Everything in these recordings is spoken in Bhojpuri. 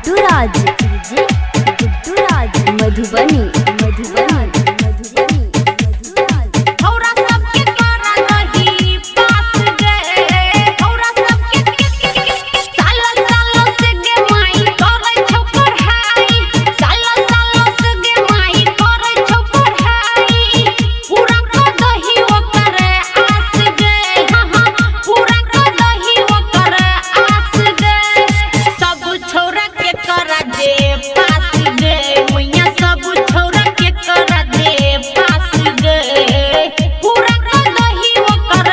गुड्डू राज डीजे गुड्डू राज मधुबनी मधुबनी मधुबनी औरा सबके करा रही पास गए औरा सबके साल साल से गे माई करे छौ पढ़ाई साल साल से गे माई करे छौ पढ़ाई पूरा क दही ओकर आस गए हां हां पूरा क दही ओकर आस गए सब छोरा के करा दे पास गए मैया सब छोरा के करा दे पास गए पूरा क दही ओकर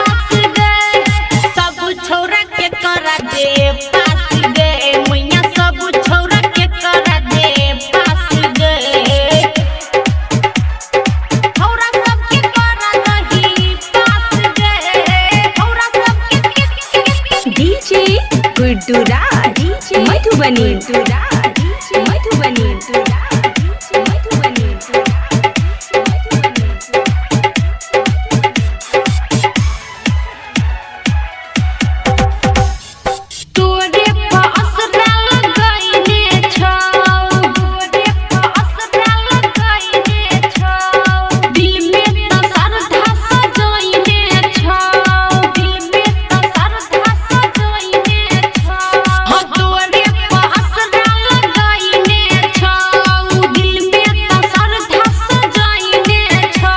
आस गए सब छोरा के करा दे पास गए मैया सब छोरा के करा दे पास गए औरा सबके करा दही पास गए औरा सबके डीजे गुड्डू राज डीजे मधुबनी गुड्डू राज डीजे मधुबनी गुड्डू राज डीजे मधुबनी तोरे असरा लगाइने छौ तोरे असरा लगाइने छौ दिल में त श्रद्धा सजइने छौ दिल में त श्रद्धा सजइने छौ हां तोरे असरा लगाइने छौ दिल में त श्रद्धा सजइने छौ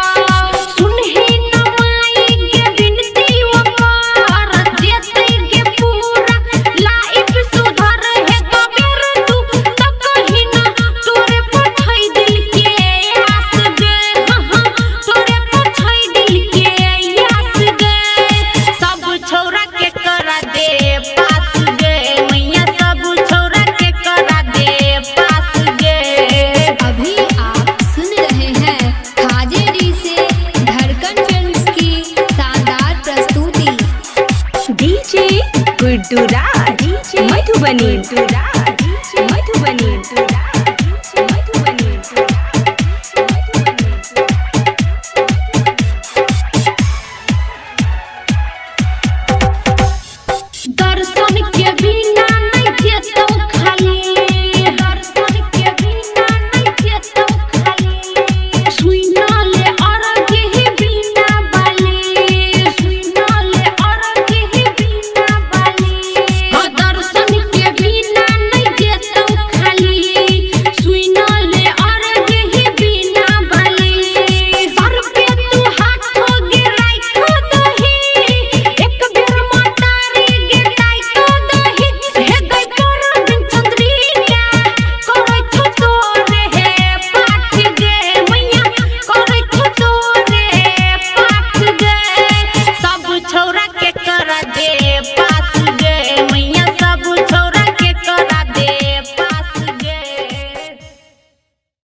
सुनहि न माई के बिनती ओकर देते गे पूरा लाइफ सुधर है कबीर तू त कहि ना तोरे पठाई दिल के आस गए हां हां तोरे पठाई दिल के आस गए सब छोरा के करा दे पास गए मैया सब छोरा के करा दे पास गए अभी आप सुन रहे हैं खाजे डी से धड़कन फिल्म्स की शानदार प्रस्तुति। डीजे गुड्डू राज डीजे मधुबनी गुड्डू राज